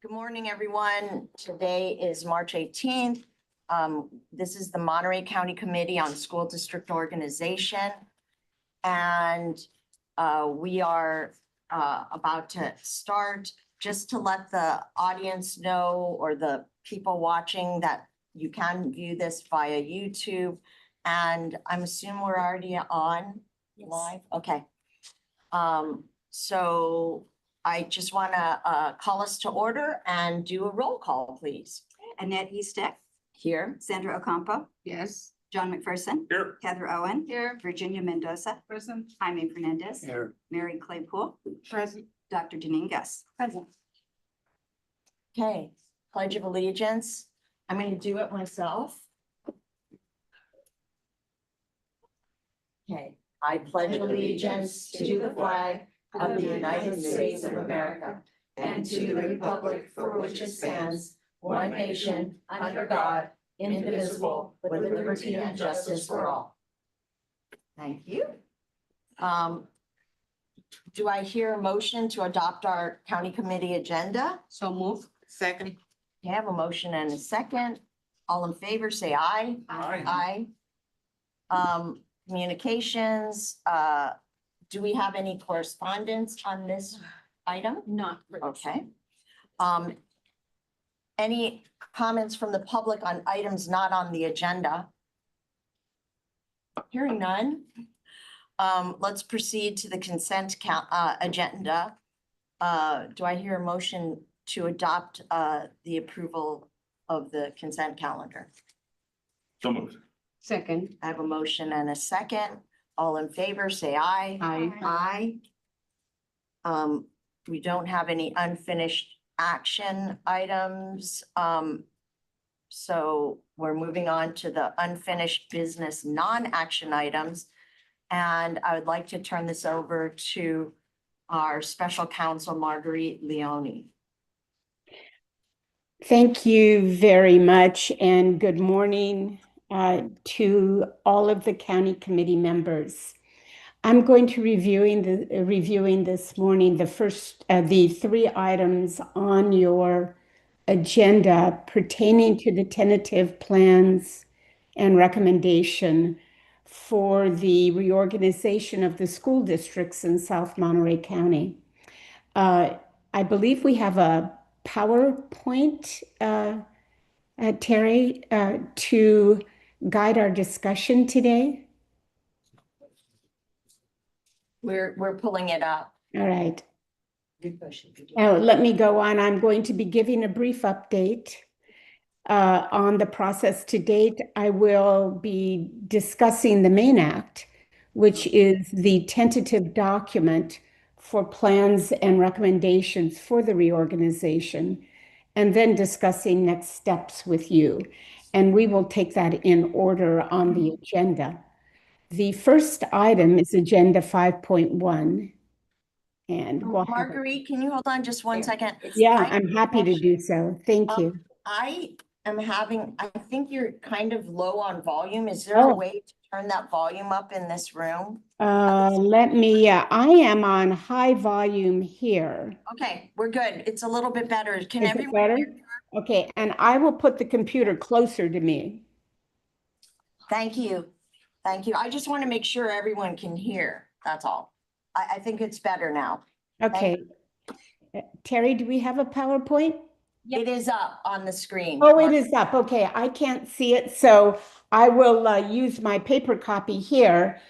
Good morning, everyone. Today is March 18th. This is the Monterey County Committee on School District Organization. And we are about to start. Just to let the audience know, or the people watching, that you can view this via YouTube. And I'm assuming we're already on live? Okay. So I just want to call us to order and do a roll call, please. Annette Eastick, Here. Sandra Ocampo, Yes. John McPherson, Here. Heather Owen, Here. Virginia Mendoza, Present. Jaime Fernandez, Here. Mary Claypool, Present. Dr. Janine Gus. Present. Okay, Pledge of Allegiance. I'm going to do it myself. Okay, I pledge allegiance to the flag of the United States of America and to the republic for which it stands, one nation, under God, indivisible, with liberty and justice for all. Thank you. Do I hear a motion to adopt our county committee agenda? So move. Second. I have a motion and a second. All in favor, say aye. Aye. Aye. Communications, do we have any correspondence on this item? Not. Okay. Any comments from the public on items not on the agenda? Hearing none. Let's proceed to the consent agenda. Do I hear a motion to adopt the approval of the consent calendar? So moved. Second. I have a motion and a second. All in favor, say aye. Aye. Aye. We don't have any unfinished action items. So we're moving on to the unfinished business non-action items. And I would like to turn this over to our special counsel, Marguerite Leone. Thank you very much, and good morning to all of the county committee members. I'm going to reviewing this morning the three items on your agenda pertaining to the tentative plans and recommendation for the reorganization of the school districts in South Monterey County. I believe we have a PowerPoint, Terry, to guide our discussion today. We're pulling it up. All right. Now, let me go on. I'm going to be giving a brief update on the process to date. I will be discussing the main act, which is the tentative document for plans and recommendations for the reorganization, and then discussing next steps with you. And we will take that in order on the agenda. The first item is Agenda 5.1. And Marguerite, can you hold on just one second? Yeah, I'm happy to do so. Thank you. I think you're kind of low on volume. Is there Oh. a way to turn that volume up in this room? I am on high volume here. Okay, we're good. It's a little bit better. Can Is it everyone better? hear? Okay, and I will put the computer closer to me. Thank you. Thank you. I just want to make sure everyone can hear. That's all. I think it's better now. Okay. Terry, do we have a PowerPoint? It is up on the screen. Oh, it is up. Okay, I can't see it, so I will use my paper copy here.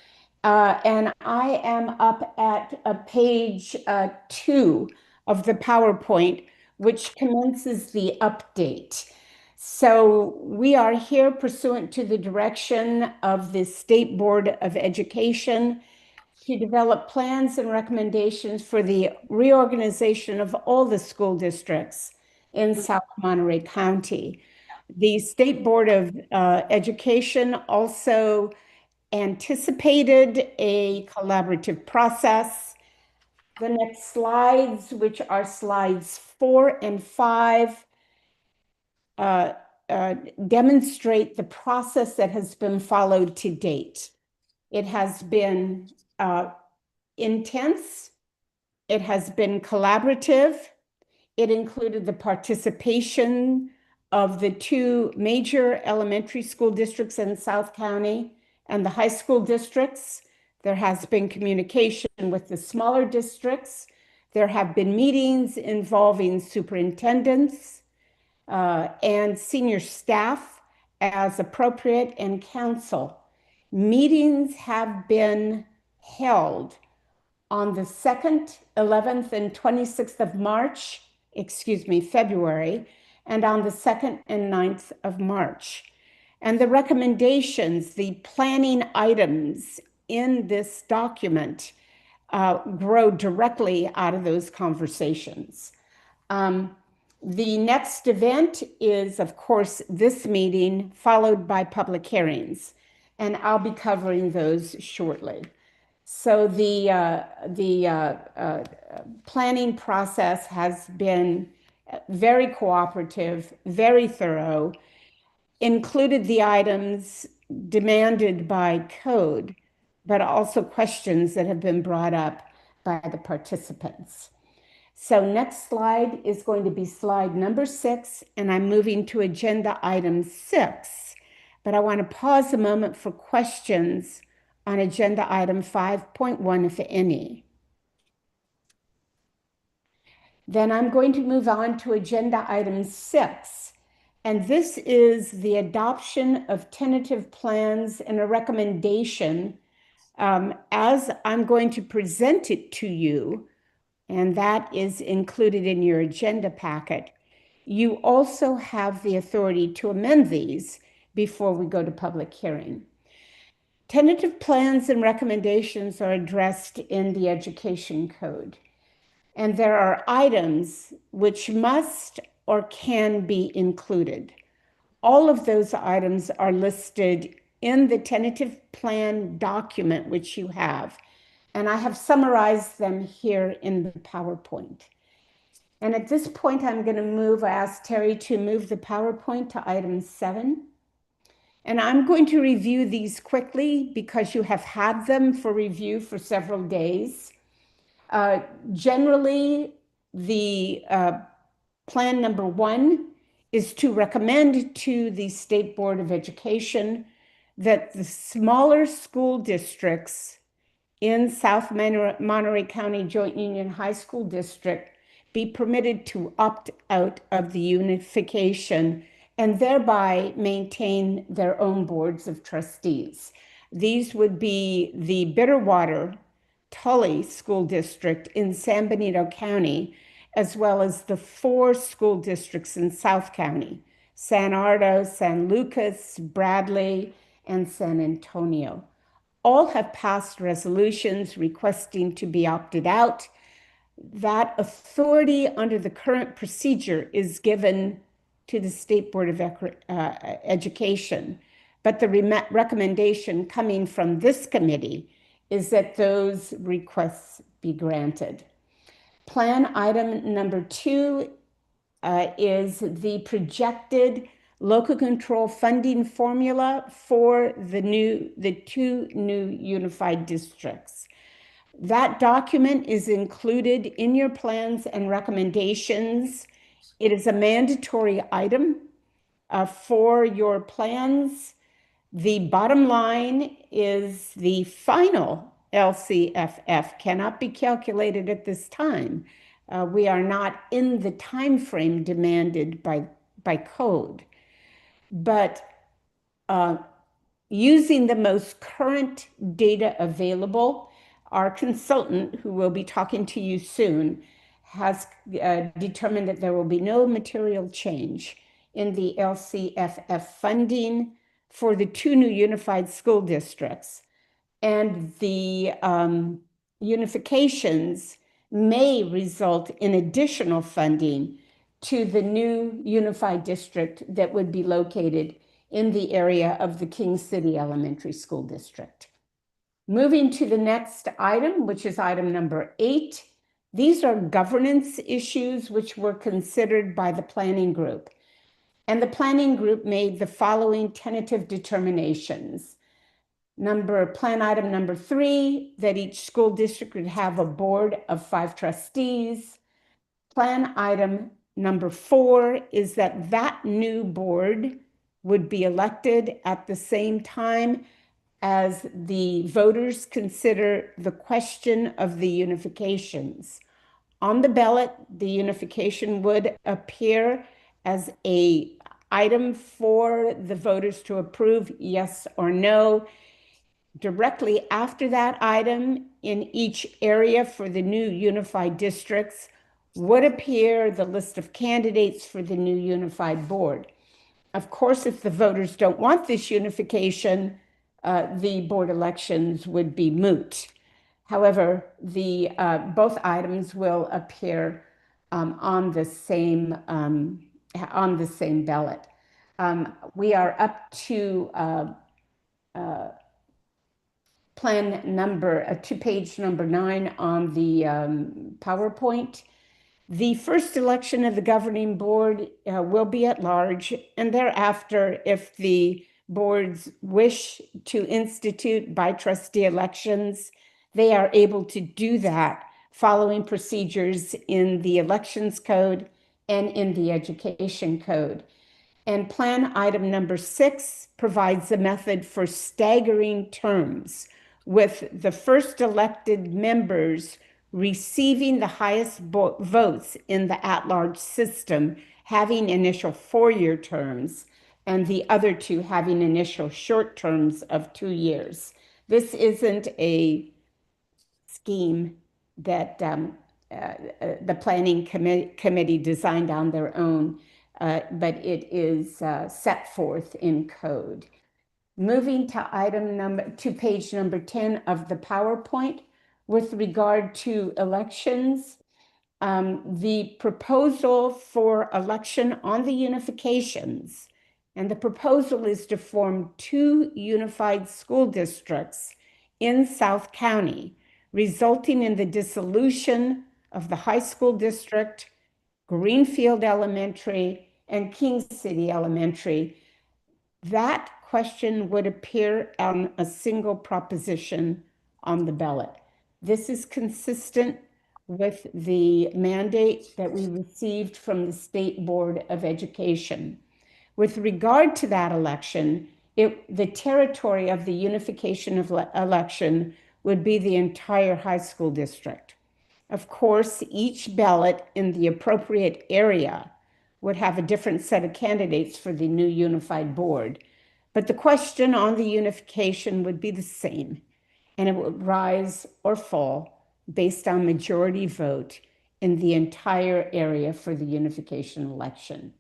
And I am up at page 2 of the PowerPoint, which commences the update. So we are here pursuant to the direction of the State Board of Education to develop plans and recommendations for the reorganization of all the school districts in South Monterey County. The State Board of Education also anticipated a collaborative process. The next slides, which are slides 4 and 5, demonstrate the process that has been followed to date. It has been intense. It has been collaborative. It included the participation of the two major elementary school districts in South County and the high school districts. There has been communication with the smaller districts. There have been meetings involving superintendents and senior staff as appropriate and council. Meetings have been held on the 2nd, 11th, and 26th of March, February, and on the 2nd and 9th of March. And the recommendations, the planning items in this document grow directly out of those conversations. The next event is, of course, this meeting, followed by public hearings, and I'll be covering those shortly. So the planning process has been very cooperative, very thorough, included the items demanded by code, but also questions that have been brought up by the participants. So next slide is going to be slide number 6, and I'm moving to agenda item 6. But I want to pause a moment for questions on agenda item 5.1, if any. Then I'm going to move on to agenda item 6. And this is the adoption of tentative plans and a recommendation as I'm going to present it to you, and that is included in your agenda packet. You also have the authority to amend these before we go to public hearing. Tentative plans and recommendations are addressed in the Education Code, and there are items which must or can be included. All of those items are listed in the tentative plan document which you have, and I have summarized them here in the PowerPoint. And at this point, I'm going to ask Terry to move the PowerPoint to item 7. And I'm going to review these quickly because you have had them for review for several days. Generally, the plan number 1 is to recommend to the State Board of Education that the smaller school districts in South Monterey County Joint Union High School District be permitted to opt out of the unification and thereby maintain their own boards of trustees. These would be the Bitterwater Tully School District in San Benito County, as well as the 4 school districts in South County: San Ardo, San Lucas, Bradley, and San Antonio. All have passed resolutions requesting to be opted out. That authority under the current procedure is given to the State Board of Education, but the recommendation coming from this committee is that those requests be granted. Plan item number 2 is the projected local control funding formula for the 2 new unified districts. That document is included in your plans and recommendations. It is a mandatory item for your plans. The bottom line is the final LCFF cannot be calculated at this time. We are not in the time frame demanded by code. But using the most current data available, our consultant, who will be talking to you soon, has determined that there will be no material change in the LCFF funding for the 2 new unified school districts. And the unifications may result in additional funding to the new unified district that would be located in the area of the King City Elementary School District. Moving to the next item, which is item number 8. These are governance issues which were considered by the planning group. And the planning group made the following tentative determinations. Plan item number 3, that each school district would have a board of 5 trustees. Plan item number 4 is that that new board would be elected at the same time as the voters consider the question of the unifications. On the ballot, the unification would appear as a item for the voters to approve, yes or no. Directly after that item, in each area for the new unified districts, would appear the list of candidates for the new unified board. Of course, if the voters don't want this unification, the board elections would be moot. However, both items will appear on the same ballot. We are up to to page number 9 on the PowerPoint. The first election of the governing board will be at large, and thereafter, if the boards wish to institute by trustee elections, they are able to do that following procedures in the Elections Code and in the Education Code. And plan item number 6 provides a method for staggering terms, with the first elected members receiving the highest votes in the at-large system having initial 4-year terms, and the other 2 having initial short terms of 2 years. This isn't a scheme that the planning committee designed on their own, but it is set forth in code. Moving to page number 10 of the PowerPoint, with regard to elections, the proposal for election on the unifications, and the proposal is to form 2 unified school districts in South County, resulting in the dissolution of the high school district, Greenfield Elementary, and King City Elementary. That question would appear on a single proposition on the ballot. This is consistent with the mandate that we received from the State Board of Education. With regard to that election, the territory of the unification of election would be the entire high school district. Of course, each ballot in the appropriate area would have a different set of candidates for the new unified board, but the question on the unification would be the same, and it would rise or fall based on majority vote in the entire area for the unification election.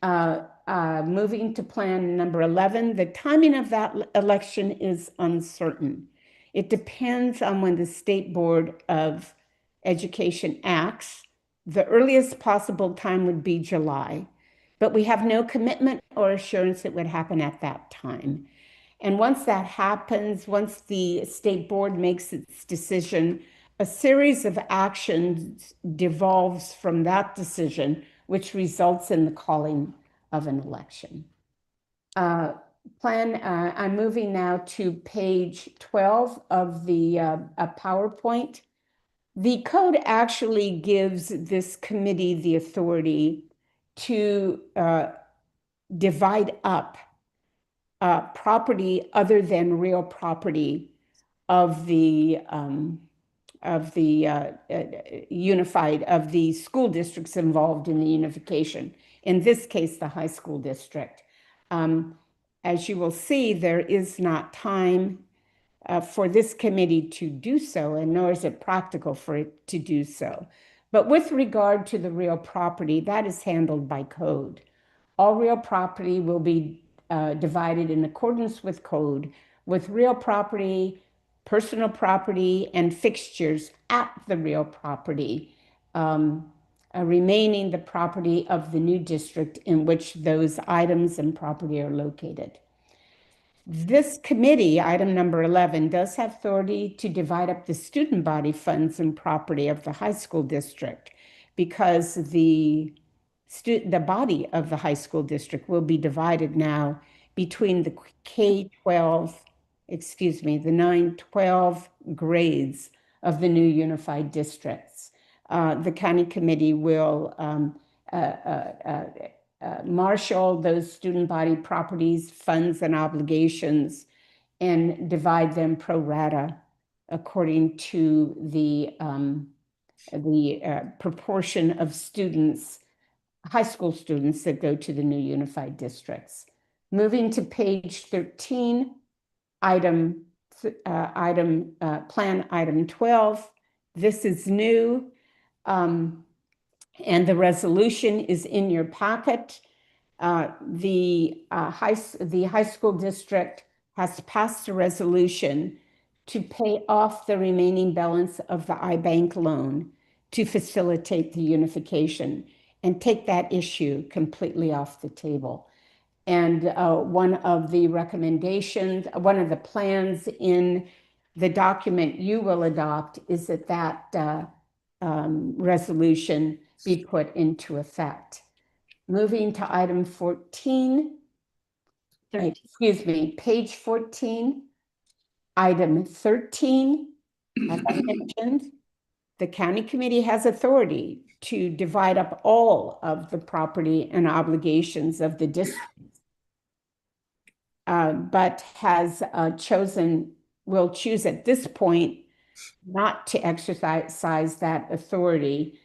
Moving to plan number 11, the timing of that election is uncertain. It depends on when the State Board of Education acts. The earliest possible time would be July, but we have no commitment or assurance it would happen at that time. And once that happens, once the State Board makes its decision, a series of actions devolves from that decision, which results in the calling of an election. I'm moving now to page 12 of the PowerPoint. The code actually gives this committee the authority to divide up property other than real property of the unified, of the school districts involved in the unification. In this case, the high school district. As you will see, there is not time for this committee to do so, and nor is it practical for it to do so. But with regard to the real property, that is handled by code. All real property will be divided in accordance with code, with real property, personal property, and fixtures at the real property, remaining the property of the new district in which those items and property are located. This committee, item number 11, does have authority to divide up the student body funds and property of the high school district, because the body of the high school district will be divided now between the K-12, the 9-12 grades of the new unified districts. the county committee will marshal those student body properties, funds, and obligations and divide them pro rata according to the proportion of students, high school students that go to the new unified districts. Moving to page 13, plan item 12. This is new, and the resolution is in your packet. The high school district has passed a resolution to pay off the remaining balance of the iBank loan to facilitate the unification and take that issue completely off the table. And one of the recommendations, one of the plans in the document you will adopt is that resolution be put into effect. Moving to item 14, excuse me, page 14, item 13, as I mentioned, the county committee has authority to divide up all of the property and obligations of the district, but will choose at this point not to exercise that authority,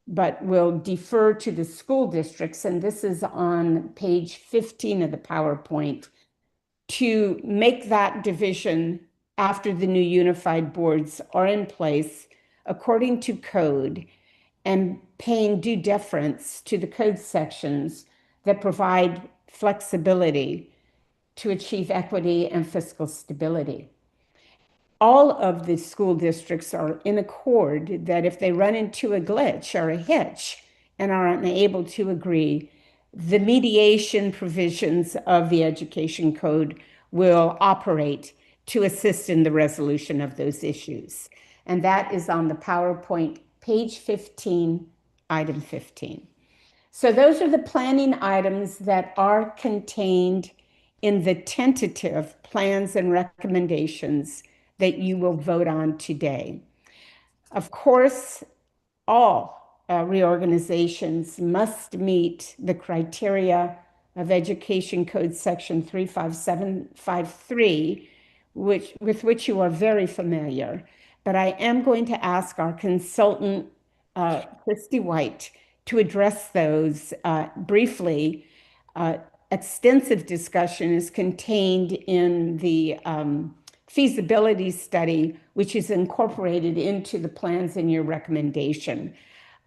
but will defer to the school districts, and this is on page 15 of the PowerPoint, to make that division after the new unified boards are in place according to code and paying due deference to the code sections that provide flexibility to achieve equity and fiscal stability. All of the school districts are in accord that if they run into a glitch or a hitch and are unable to agree, the mediation provisions of the education code will operate to assist in the resolution of those issues. And that is on the PowerPoint, page 15, item 15. So those are the planning items that are contained in the tentative plans and recommendations that you will vote on today. Of course, all reorganizations must meet the criteria of Education Code Section 35753, with which you are very familiar. But I am going to ask our consultant, Christy White, to address those briefly. Extensive discussion is contained in the feasibility study, which is incorporated into the plans in your recommendation.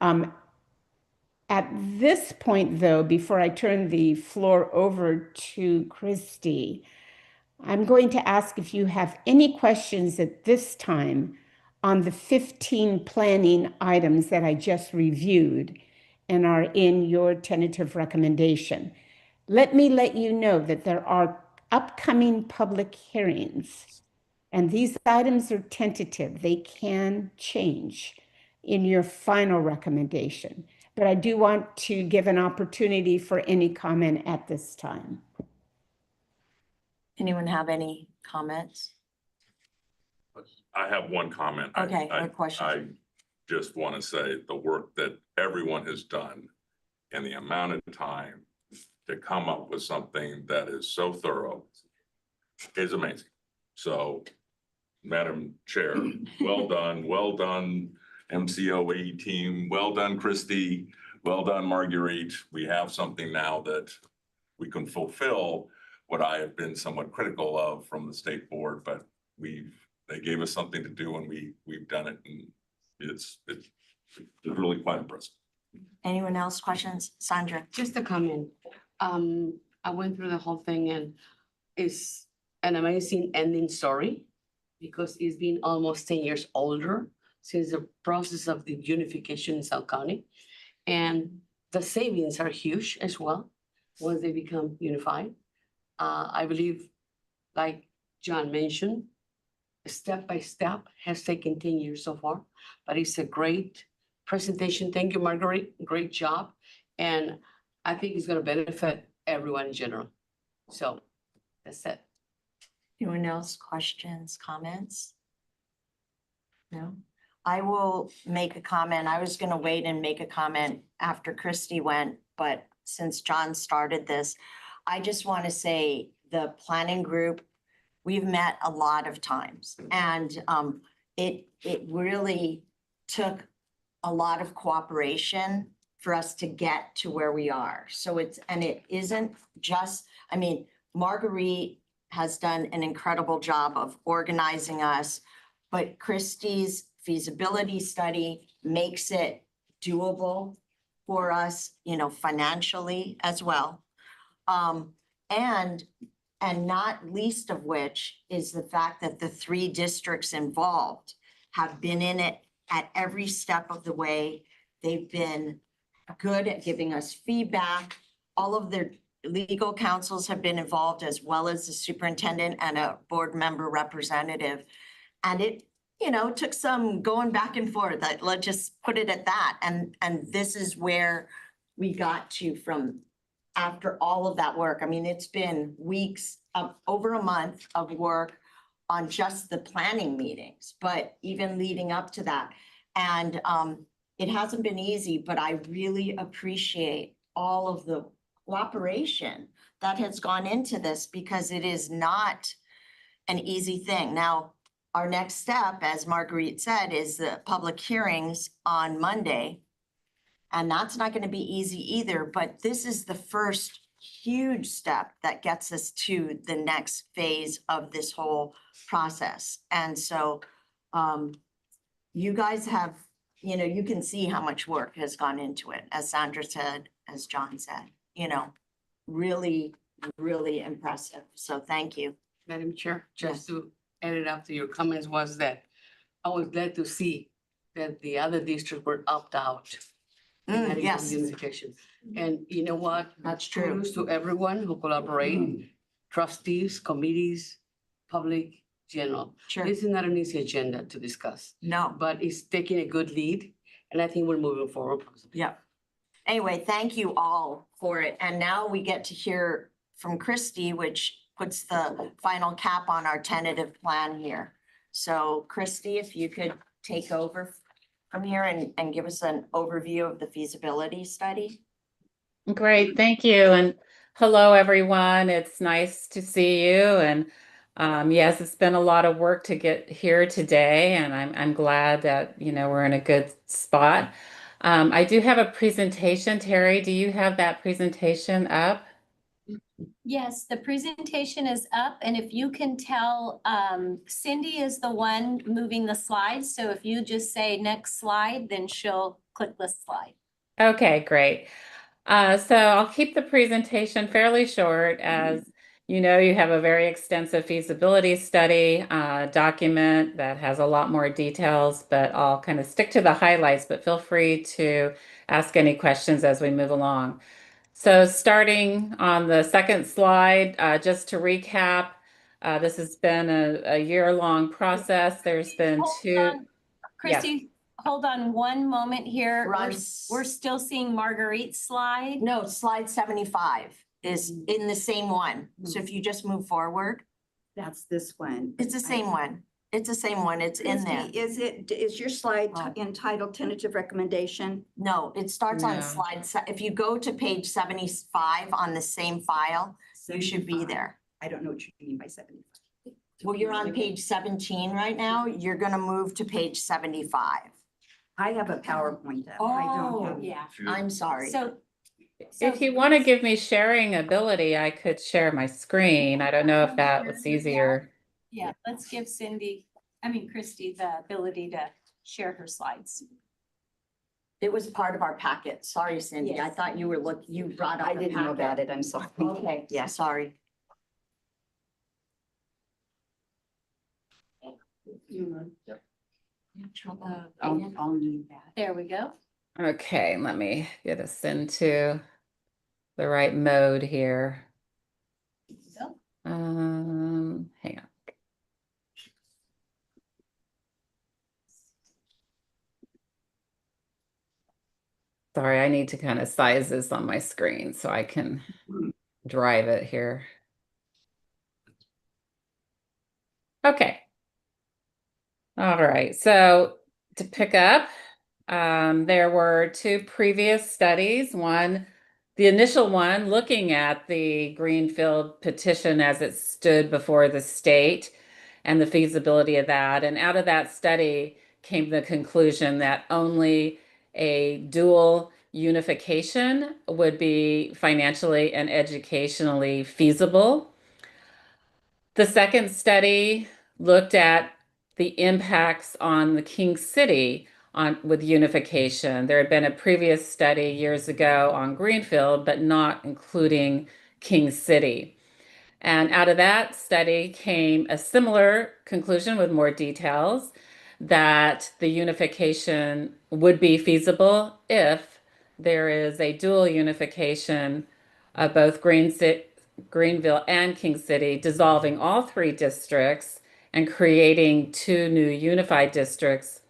At this point, though, before I turn the floor over to Christy, I'm going to ask if you have any questions at this time on the 15 planning items that I just reviewed and are in your tentative recommendation. Let me let you know that there are upcoming public hearings, and these items are tentative. They can change in your final recommendation, but I do want to give an opportunity for any comment at this time. Anyone have any comments? I have one comment. Okay, or questions? I just want to say the work that everyone has done and the amount of time to come up with something that is so thorough is amazing. So, Madam Chair, well done, MCOE team, well done, Christy, well done, Marguerite. We have something now that we can fulfill what I have been somewhat critical of from the state board, but they gave us something to do and we've done it, and it's really quite impressive. Anyone else questions? Sandra? Just a comment. I went through the whole thing and it's an amazing ending story because it's been almost 10 years older since the process of the unification in South County. And the savings are huge as well once they become unified. I believe, like John mentioned, step by step has taken 10 years so far, but it's a great presentation. Thank you, Marguerite. Great job. And I think it's going to benefit everyone in general. So that's it. Anyone else? Questions, comments? No? I will make a comment. I was gonna wait and make a comment after Christy went, but since John started this, I just want to say the planning group, we've met a lot of times and it really took a lot of cooperation for us to get to where we are. So and it isn't just, I mean, Marguerite has done an incredible job of organizing us, but Christie's feasibility study makes it doable for us, financially as well. And not least of which is the fact that the 3 districts involved have been in it at every step of the way. They've been good at giving us feedback. All of their legal counsels have been involved, as well as the superintendent and a board member representative. And it, took some going back and forth. Let's just put it at that. And this is where we got to from after all of that work. I mean, it's been weeks of over a month of work on just the planning meetings, but even leading up to that. And it hasn't been easy, but I really appreciate all of the cooperation that has gone into this because it is not an easy thing. Now, our next step, as Marguerite said, is the public hearings on Monday. And that's not going to be easy either, but this is the first huge step that gets us to the next phase of this whole process. And so you guys have, you can see how much work has gone into it, as Sandra said, as John said, really, really impressive. So thank you. Madam Chair, just to add it up to your comments was that I was glad to see that the other districts were opt out. And that Yes, includes unification. And you know what? that's true. Kudos to everyone who collaborate, trustees, committees, public, general. Sure. This is not an easy agenda to discuss, No, but it's taking a good lead, and I think we're moving forward. yeah. Anyway, thank you all for it. And now we get to hear from Christy, which puts the final cap on our tentative plan here. So Christy, if you could take over from here and give us an overview of the feasibility study. Great, thank you. And hello, everyone. It's nice to see you. And yes, it's been a lot of work to get here today, and I'm glad that, we're in a good spot. I do have a presentation. Terry, do you have that presentation up? Yes, the presentation is up, and if you can tell, Cindy is the one moving the slides. So if you just say next slide, then she'll click the slide. Okay, great. So I'll keep the presentation fairly short. As you know, you have a very extensive feasibility study document that has a lot more details, but I'll kind of stick to the highlights, but feel free to ask any questions as we move along. So starting on the second slide, just to recap, this has been a year-long process. There's been Hold two. on, Christy, hold on one moment here. We're on We're still seeing Marguerite's slide. No, slide 75 is in the same one. So if you just move forward, That's this one. it's the same one. It's the same one. It's in there. Christie, is your slide Oh. entitled tentative recommendation? No, it starts on No. if you go to page 75 on the same file, you should be 75. there. I don't know what you mean by 75. Well, you're on page 17 right now. You're gonna move to page 75. I have a PowerPoint that I don't Oh, have. Yeah, I'm sorry. so. If you want to give me sharing ability, I could share my screen. I don't know if that was easier. Yeah, let's give Christy the ability to share her slides. It was part of our packet. Sorry, Cindy. I Yes. thought you you brought up I the didn't know packet. about it, I'm sorry. Okay, yeah, sorry. I'll need that. There we go. Okay, let me get us into the right mode here. So, Hang on. Sorry, I need to kind of size this on my screen so I can drive it here. Okay. All right, so to pick up, there were two previous studies. One, the initial one looking at the Greenfield petition as it stood before the state and the feasibility of that. And out of that study came the conclusion that only a dual unification would be financially and educationally feasible. The second study looked at the impacts on the King City with unification. There had been a previous study years ago on Greenfield, but not including King City. And out of that study came a similar conclusion with more details that the unification would be feasible if there is a dual unification of both Greenville and King City, dissolving all three districts and creating two new unified districts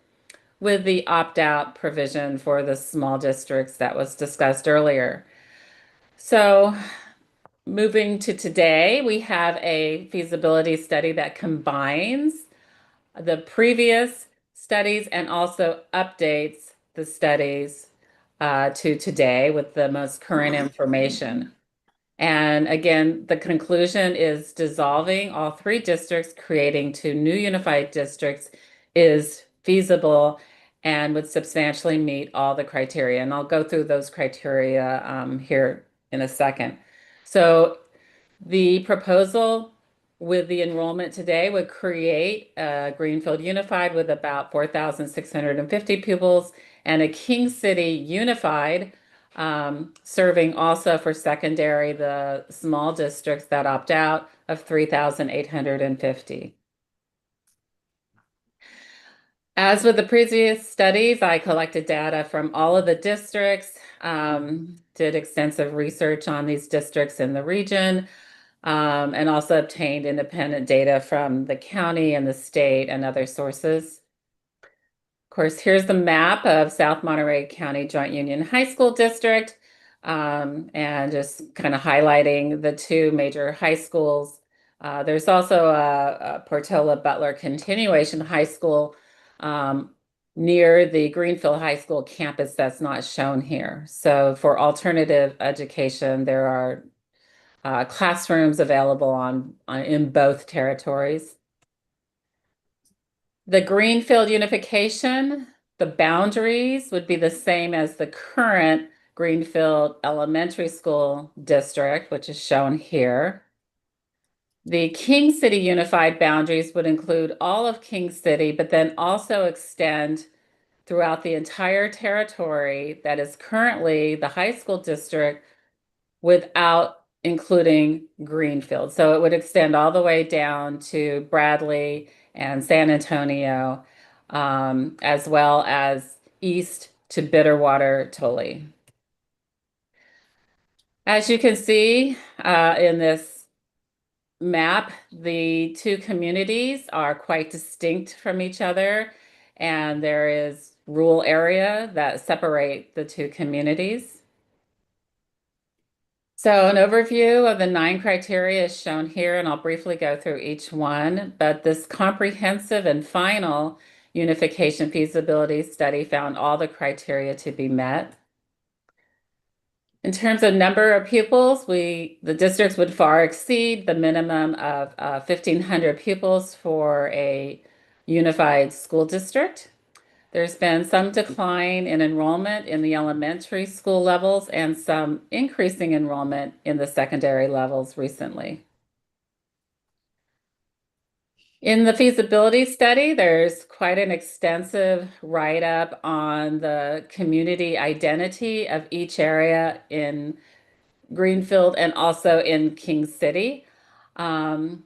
with the opt-out provision for the small districts that was discussed earlier. So moving to today, we have a feasibility study that combines the previous studies and also updates the studies to today with the most current information. And again, the conclusion is dissolving all three districts, creating two new unified districts is feasible and would substantially meet all the criteria. And I'll go through those criteria here in a second. So the proposal with the enrollment today would create a Greenfield Unified with about 4,650 pupils and a King City Unified, serving also for secondary the small districts that opt out of 3,850. As with the previous studies, I collected data from all of the districts, did extensive research on these districts in the region, and also obtained independent data from the county and the state and other sources. Of course, here's the map of South Monterey County Joint Union High School District, and just kind of highlighting the two major high schools. There's also a Portola Butler Continuation High School near the Greenfield High School campus that's not shown here. So for alternative education, there are classrooms available in both territories. The Greenfield unification, the boundaries would be the same as the current Greenfield Elementary School District, which is shown here. The King City unified boundaries would include all of King City, but then also extend throughout the entire territory that is currently the high school district without including Greenfield. So it would extend all the way down to Bradley and San Antonio, as well as east to Bitterwater, Tully. As you can see in this map, the two communities are quite distinct from each other, and there is rural area that separate the two communities. So an overview of the 9 criteria is shown here, and I'll briefly go through each one, but this comprehensive and final unification feasibility study found all the criteria to be met. In terms of number of pupils, the districts would far exceed the minimum of 1,500 pupils for a unified school district. There's been some decline in enrollment in the elementary school levels and some increasing enrollment in the secondary levels recently. In the feasibility study, there's quite an extensive write-up on the community identity of each area in Greenfield and also in King City. Going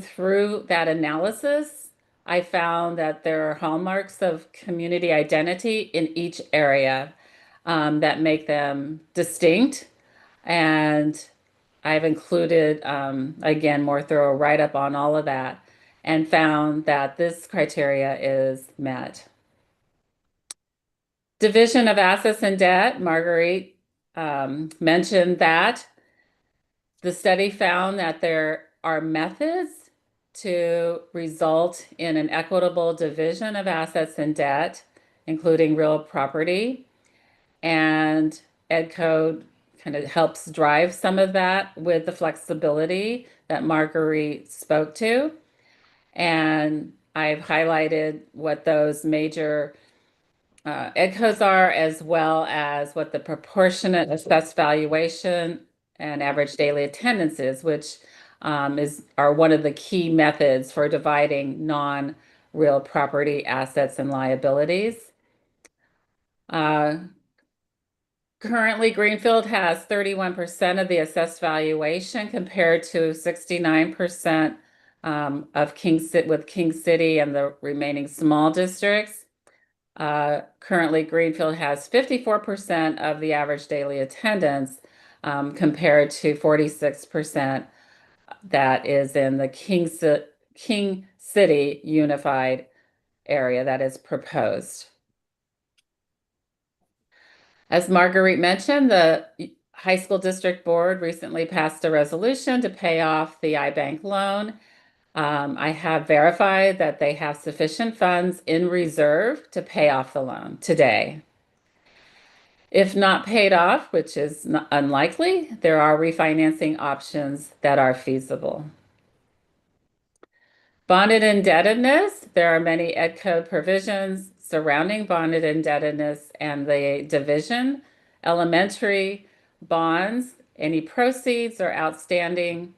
through that analysis, I found that there are hallmarks of community identity in each area that make them distinct. And I've included, again, more thorough write-up on all of that and found that this criteria is met. Division of assets and debt, Marguerite mentioned that. The study found that there are methods to result in an equitable division of assets and debt, including real property. And Ed Code kind of helps drive some of that with the flexibility that Marguerite spoke to. And I've highlighted what those major ed codes are, as well as what the proportionate assessed valuation and average daily attendance is, which are one of the key methods for dividing non-real property assets and liabilities. Currently, Greenfield has 31% of the assessed valuation compared to 69% with King City and the remaining small districts. Currently, Greenfield has 54% of the average daily attendance compared to 46% that is in the King City unified area that is proposed. As Marguerite mentioned, the high school district board recently passed a resolution to pay off the iBank loan. I have verified that they have sufficient funds in reserve to pay off the loan today. If not paid off, which is unlikely, there are refinancing options that are feasible. Bonded indebtedness, there are many Ed Code provisions surrounding bonded indebtedness and the division. Elementary bonds, any proceeds or outstanding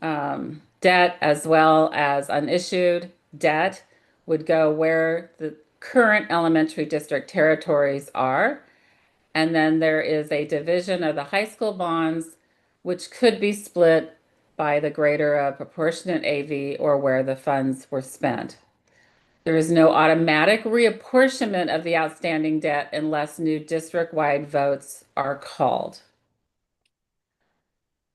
debt, as well as unissued debt, would go where the current elementary district territories are. And then there is a division of the high school bonds, which could be split by the greater of proportionate AV or where the funds were spent. There is no automatic reapportionment of the outstanding debt unless new district-wide votes are called.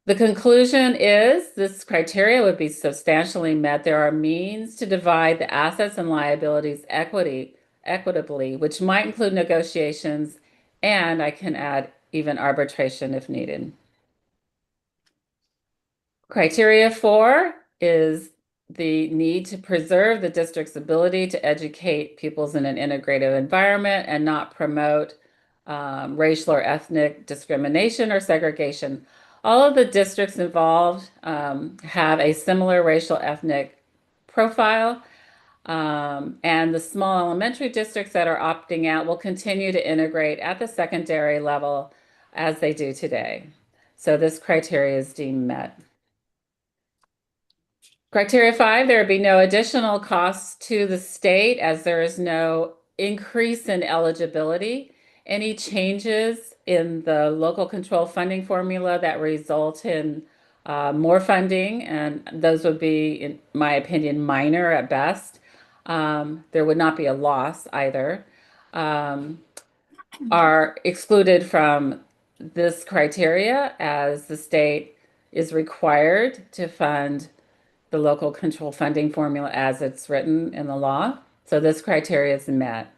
The conclusion is this criteria would be substantially met. There are means to divide the assets and liabilities equitably, which might include negotiations, and I can add even arbitration if needed. Criteria 4 is the need to preserve the district's ability to educate pupils in an integrative environment and not promote racial or ethnic discrimination or segregation. All of the districts involved have a similar racial ethnic profile, and the small elementary districts that are opting out will continue to integrate at the secondary level as they do today. So this criteria is deemed met. Criteria 5, there would be no additional costs to the state as there is no increase in eligibility. Any changes in the local control funding formula that result in more funding, and those would be, in my opinion, minor at best. There would not be a loss either, are excluded from this criteria as the state is required to fund the local control funding formula as it's written in the law. So this criteria is met.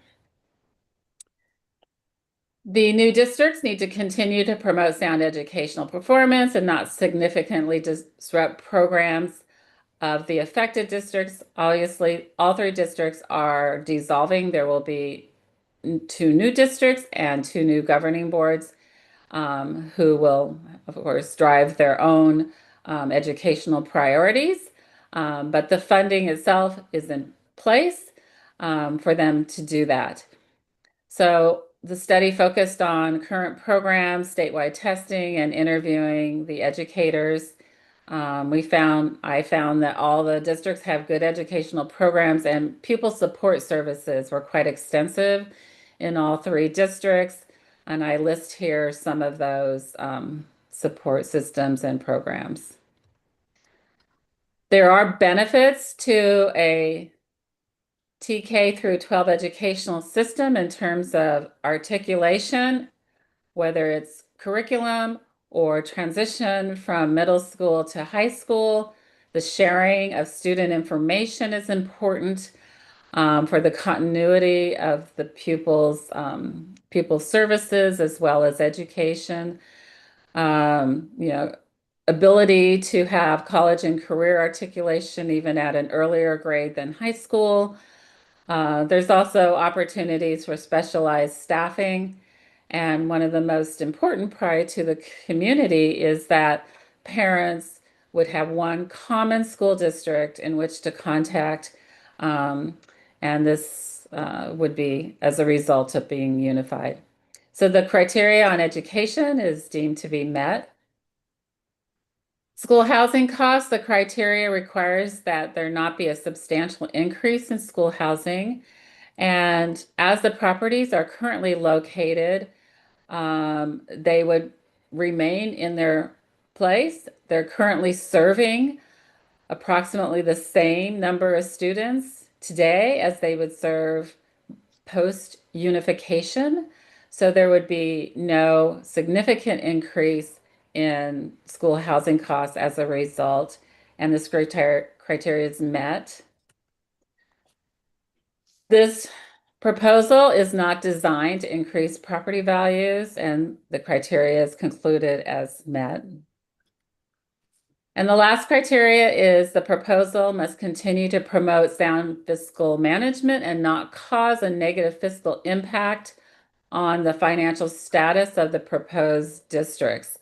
The new districts need to continue to promote sound educational performance and not significantly disrupt programs of the affected districts. Obviously, all 3 districts are dissolving. There will be 2 new districts and 2 new governing boards who will, of course, drive their own educational priorities. But the funding itself is in place for them to do that. So the study focused on current programs, statewide testing, and interviewing the educators. I found that all the districts have good educational programs, and pupil support services were quite extensive in all 3 districts. And I list here some of those support systems and programs. There are benefits to a TK through 12 educational system in terms of articulation, whether it's curriculum or transition from middle school to high school. The sharing of student information is important for the continuity of the pupils' services as well as education. ability to have college and career articulation even at an earlier grade than high school. There's also opportunities for specialized staffing. And one of the most important prior to the community is that parents would have one common school district in which to contact. And this would be as a result of being unified. So the criteria on education is deemed to be met. School housing costs, the criteria requires that there not be a substantial increase in school housing. And as the properties are currently located, they would remain in their place. They're currently serving approximately the same number of students today as they would serve post unification. So there would be no significant increase in school housing costs as a result, and this criteria is met. This proposal is not designed to increase property values, and the criteria is concluded as met. And the last criteria is the proposal must continue to promote sound fiscal management and not cause a negative fiscal impact on the financial status of the proposed districts.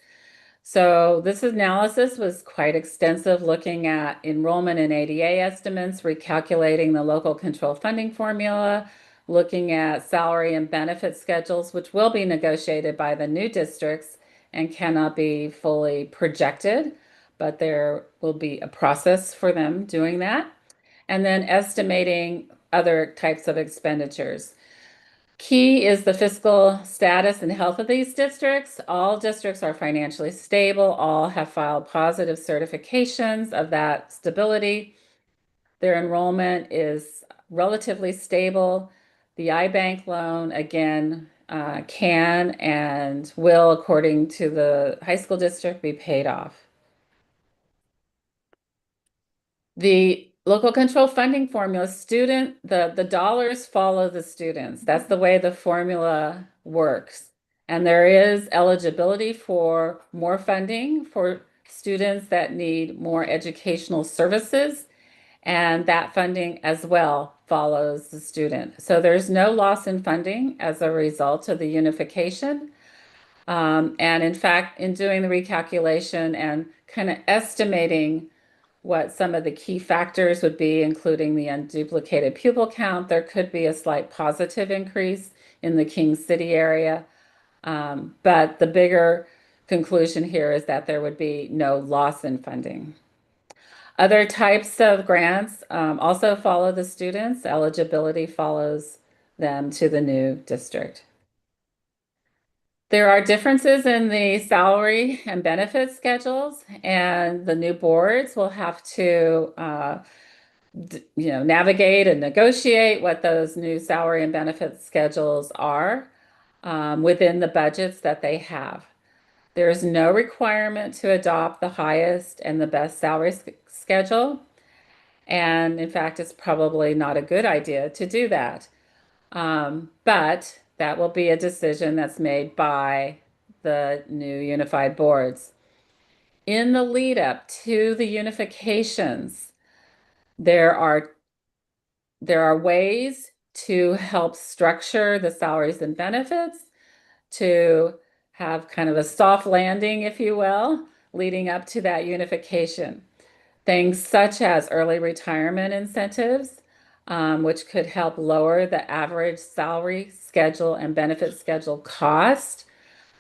So this analysis was quite extensive, looking at enrollment and ADA estimates, recalculating the local control funding formula, looking at salary and benefit schedules, which will be negotiated by the new districts and cannot be fully projected, but there will be a process for them doing that. And then estimating other types of expenditures. Key is the fiscal status and health of these districts. All districts are financially stable. All have filed positive certifications of that stability. Their enrollment is relatively stable. The iBank loan, again, can and will, according to the high school district, be paid off. The local control funding formula, the dollars follow the students. That's the way the formula works. And there is eligibility for more funding for students that need more educational services. And that funding as well follows the student. So there's no loss in funding as a result of the unification. And in fact, in doing the recalculation and kind of estimating what some of the key factors would be, including the unduplicated pupil count, there could be a slight positive increase in the King City area. But the bigger conclusion here is that there would be no loss in funding. Other types of grants also follow the students. Eligibility follows them to the new district. There are differences in the salary and benefit schedules, and the new boards will have to navigate and negotiate what those new salary and benefit schedules are within the budgets that they have. There is no requirement to adopt the highest and the best salary schedule. And in fact, it's probably not a good idea to do that. But that will be a decision that's made by the new unified boards. In the lead up to the unifications, there are ways to help structure the salaries and benefits to have kind of a soft landing, if you will, leading up to that unification. Things such as early retirement incentives, which could help lower the average salary schedule and benefit schedule cost.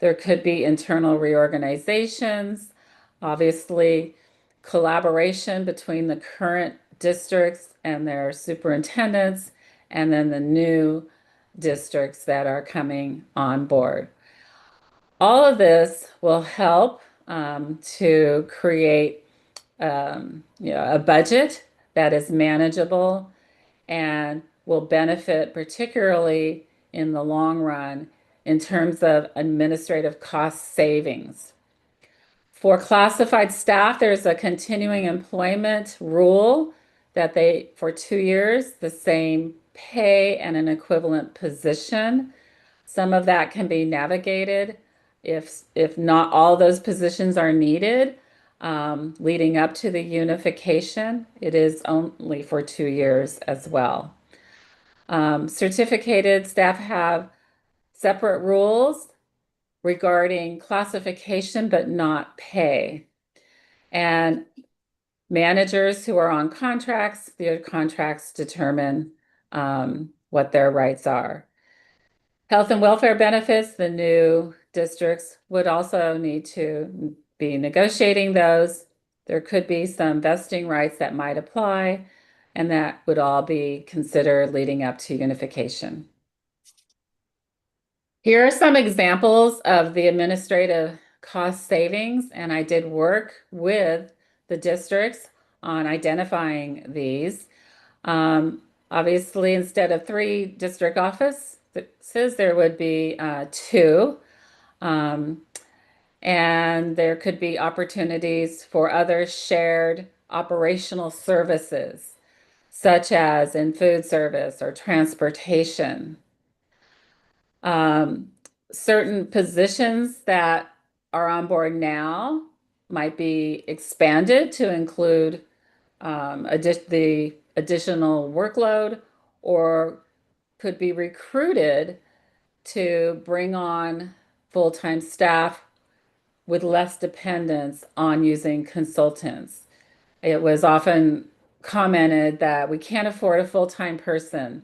There could be internal reorganizations, obviously collaboration between the current districts and their superintendents, and then the new districts that are coming on board. All of this will help to create a budget that is manageable and will benefit particularly in the long run in terms of administrative cost savings. For classified staff, there's a continuing employment rule that for 2 years, the same pay and an equivalent position. Some of that can be navigated if not all those positions are needed. leading up to the unification. It is only for 2 years as well. Certificated staff have separate rules regarding classification, but not pay. And managers who are on contracts, their contracts determine what their rights are. Health and welfare benefits, the new districts would also need to be negotiating those. There could be some vesting rights that might apply, and that would all be considered leading up to unification. Here are some examples of the administrative cost savings, and I did work with the districts on identifying these. Obviously, instead of 3 district offices, there would be 2. And there could be opportunities for other shared operational services, such as in food service or transportation. Certain positions that are on board now might be expanded to include the additional workload, or could be recruited to bring on full-time staff with less dependence on using consultants. It was often commented that we can't afford a full-time person.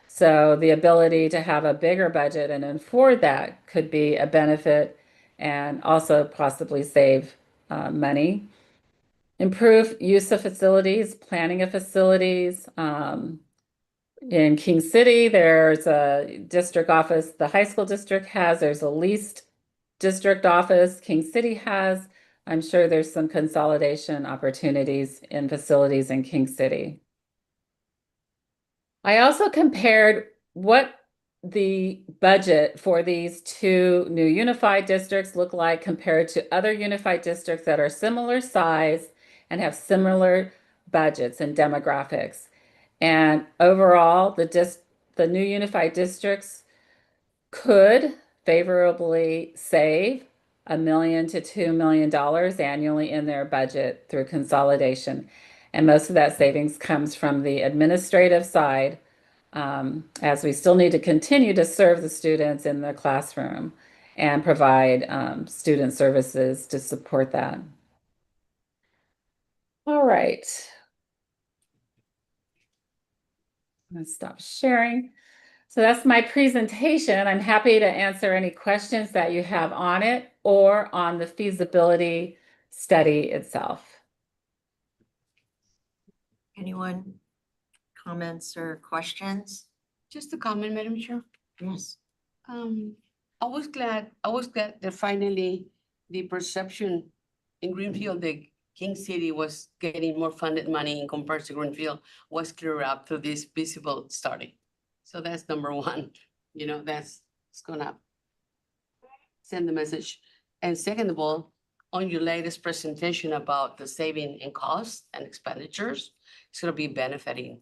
So the ability to have a bigger budget and afford that could be a benefit, and also possibly save money. Improve use of facilities, planning of facilities. In King City, there's a district office the high school district has. There's a leased district office King City has. I'm sure there's some consolidation opportunities in facilities in King City. I also compared what the budget for these 2 new unified districts look like compared to other unified districts that are similar size and have similar budgets and demographics. And overall, the new unified districts could favorably save $1 million to $2 million annually in their budget through consolidation. And most of that savings comes from the administrative side, as we still need to continue to serve the students in the classroom and provide student services to support that. All right. I'm going to stop sharing. So that's my presentation. I'm happy to answer any questions that you have on it or on the feasibility study itself. Anyone, comments or questions? Just a comment, Madam Chair. Yes. I was glad that finally the perception in Greenfield that King City was getting more funded money in comparison to Greenfield was cleared up through this visible study. So that's number 1, that's gonna send the message. And second of all, on your latest presentation about the saving in costs and expenditures, it's gonna be benefiting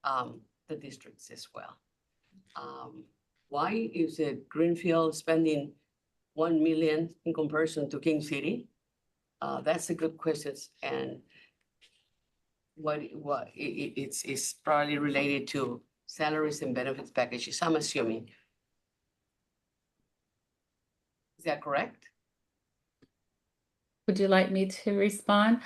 the districts as well. Why is it Greenfield spending 1 million in comparison to King City? That's a good question, and it's probably related to salaries and benefits packages, I'm assuming. Is that correct? Would you like me to respond?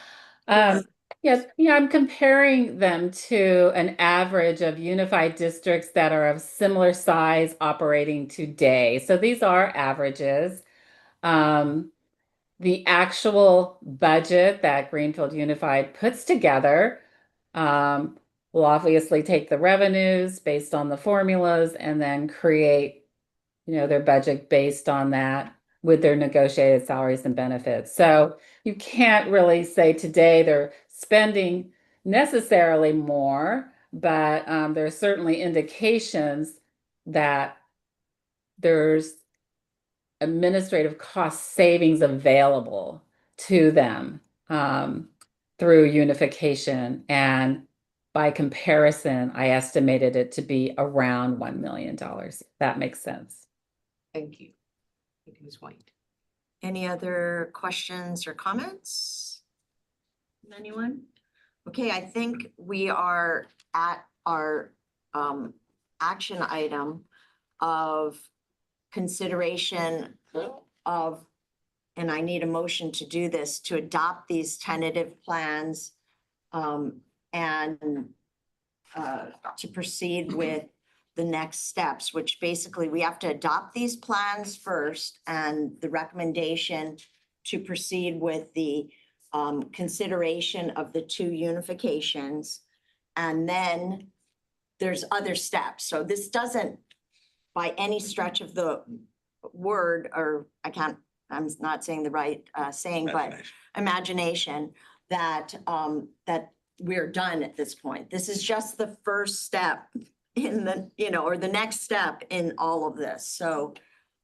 Yes, I'm comparing them to an average of unified districts that are of similar size operating today. So these are averages. The actual budget that Greenfield Unified puts together will obviously take the revenues based on the formulas and then create, their budget based on that with their negotiated salaries and benefits. So you can't really say today they're spending necessarily more, but there are certainly indications that there's administrative cost savings available to them through unification. And by comparison, I estimated it to be around $1 million. That makes sense. Thank you. Thank you, Ms. White. Any other questions or comments? Anyone? Okay, I think we are at our action item of consideration of, and I need a motion to do this, to adopt these tentative plans and to proceed with the next steps, which basically we have to adopt these plans first and the recommendation to proceed with the consideration of the two unifications. And then there's other steps. So this doesn't, by any stretch of the word, or I'm not saying the right saying, but imagination, that that we're done at this point. This is just the first step in the, or the next step in all of this. So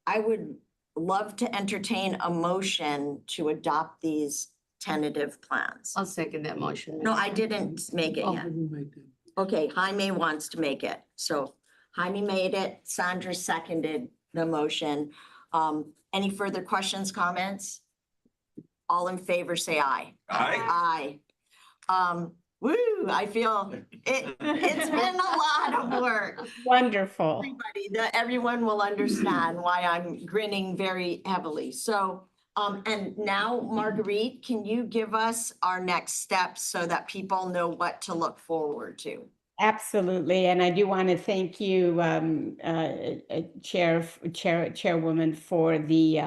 I would love to entertain a motion to adopt these tentative plans. I'll second that motion. No, I didn't make it Oh. yet. Okay, Jaime wants to make it. So Jaime made it, Sandra seconded the motion. Any further questions, comments? All in favor, say aye. Aye. Aye. Woo, I feel it's been a lot of work. Wonderful. Everyone will understand why I'm grinning very heavily. So, and now Marguerite, can you give us our next steps so that people know what to look forward to? Absolutely, and I do want to thank you, Chairwoman, for the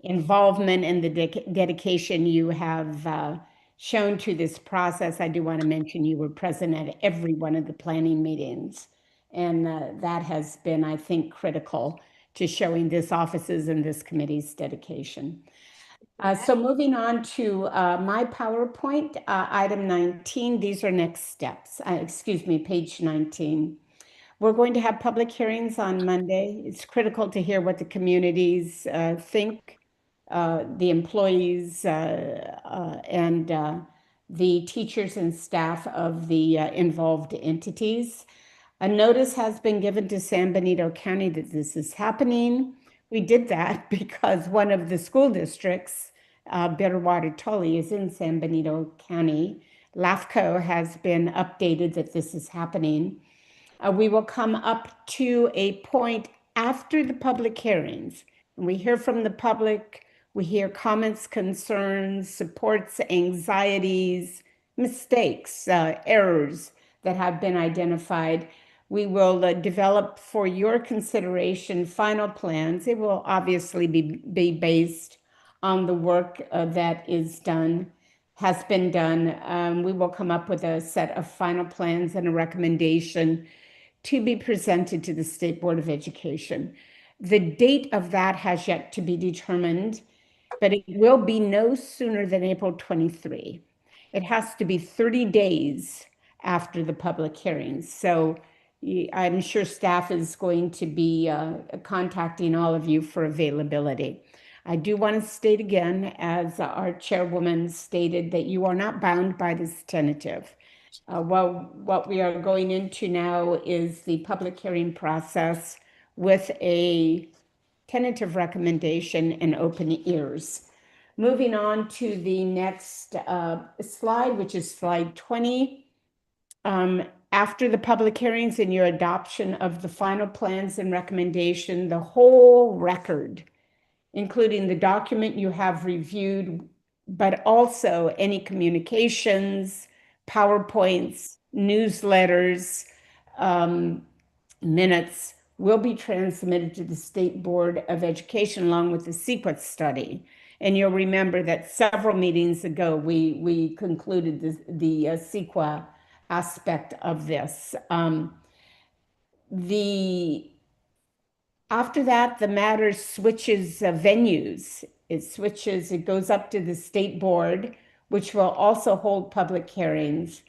involvement and the dedication you have shown to this process. I do want to mention you were present at every one of the planning meetings, and that has been, I think, critical to showing this office's and this committee's dedication. So moving on to my PowerPoint, item 19, these are next steps. Excuse me, page 19. We're going to have public hearings on Monday. It's critical to hear what the communities think, the employees and the teachers and staff of the involved entities. A notice has been given to San Benito County that this is happening. We did that because one of the school districts, Bitterwater Tully, is in San Benito County. LAFCO has been updated that this is happening. We will come up to a point after the public hearings. And we hear from the public, we hear comments, concerns, supports, anxieties, mistakes, errors that have been identified. We will develop for your consideration final plans. It will obviously be based on the work that has been done. We will come up with a set of final plans and a recommendation to be presented to the State Board of Education. The date of that has yet to be determined, but it will be no sooner than April 23. It has to be 30 days after the public hearings. So I'm sure staff is going to be contacting all of you for availability. I do want to state again, as our chairwoman stated, that you are not bound by this tentative. Well, what we are going into now is the public hearing process with a tentative recommendation and open ears. Moving on to the next slide, which is slide 20. After the public hearings and your adoption of the final plans and recommendation, the whole record, including the document you have reviewed, but also any communications, PowerPoints, newsletters, minutes, will be transmitted to the State Board of Education along with the CEQA study. And you'll remember that several meetings ago, we concluded the CEQA aspect of this. After that, the matter switches venues. It goes up to the State Board, which will also hold public hearings.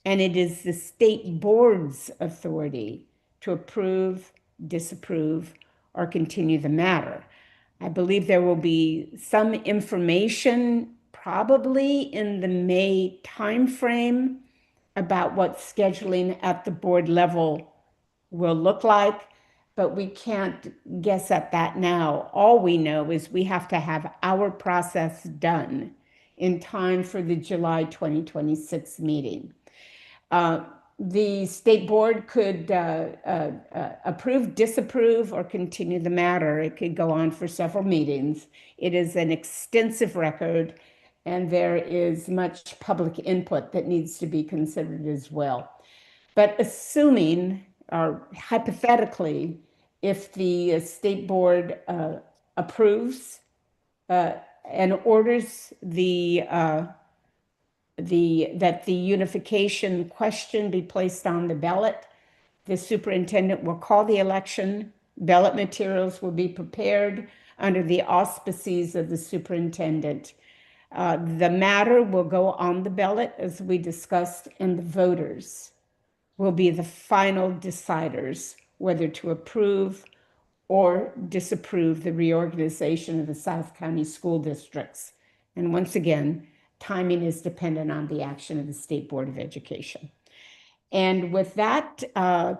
And it is the State Board's authority to approve, disapprove, or continue the matter. I believe there will be some information probably in the May timeframe about what scheduling at the board level will look like, but we can't guess at that now. All we know is we have to have our process done in time for the July 2026 meeting. The state board could approve, disapprove, or continue the matter. It could go on for several meetings. It is an extensive record, and there is much public input that needs to be considered as well. But assuming, or hypothetically, if the state board approves and orders that the unification question be placed on the ballot, the superintendent will call the election. Ballot materials will be prepared under the auspices of the superintendent. The matter will go on the ballot as we discussed, and the voters will be the final deciders whether to approve or disapprove the reorganization of the South County school districts. And once again, timing is dependent on the action of the State Board of Education. And with that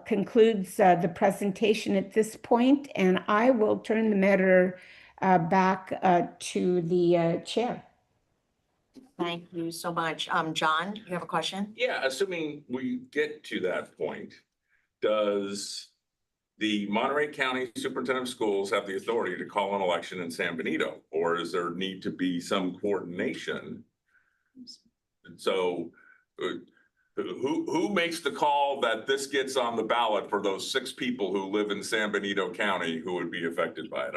concludes the presentation at this point, and I will turn the matter back to the chair. Thank you so much. John, you have a question? Yeah, assuming we get to that point, does the Monterey County Superintendent of Schools have the authority to call an election in San Benito? Or is there need to be some coordination? And so who makes the call that this gets on the ballot for those 6 people who live in San Benito County who would be affected by it?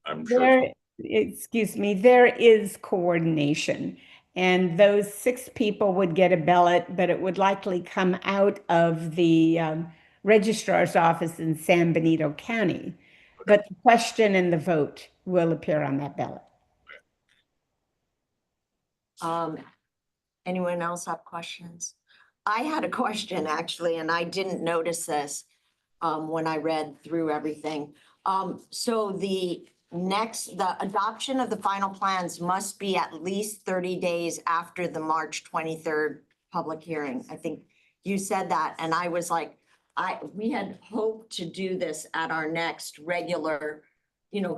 I'm sure. Excuse me, there is coordination. And those 6 people would get a ballot, but it would likely come out of the registrar's office in San Benito County. But the question and the vote will appear on that ballot. Anyone else have questions? I had a question actually, and I didn't notice this when I read through everything. So the adoption of the final plans must be at least 30 days after the March 23rd public hearing. I think you said that, and I was like, we had hoped to do this at our next regular,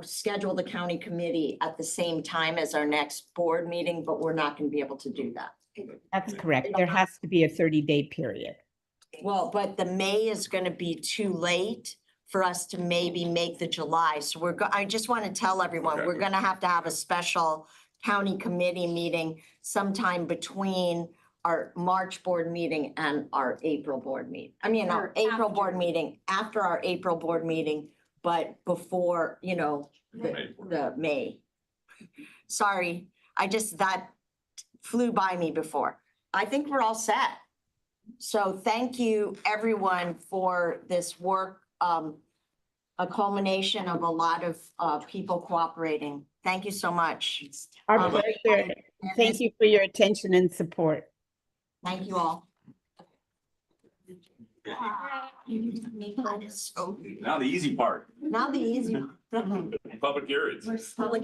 schedule the county committee at the same time as our next board meeting, but we're not going to be able to do that. That's correct. There has to be a 30-day period. Well, but the May is going to be too late for us to maybe make the July. So I just want to tell everyone, Okay. we're going to have a special county committee meeting sometime between our March board meeting and our April board meeting. I mean, our April board meeting, after our April board meeting, but before, the May. Sorry, that flew by me before. I think we're all set. So thank you, everyone, for this work. A culmination of a lot of people cooperating. Thank you so much. Our pleasure. Thank you for your attention and support. Thank you all. That is so. Now the easy part, Now the easy. public hearings. Public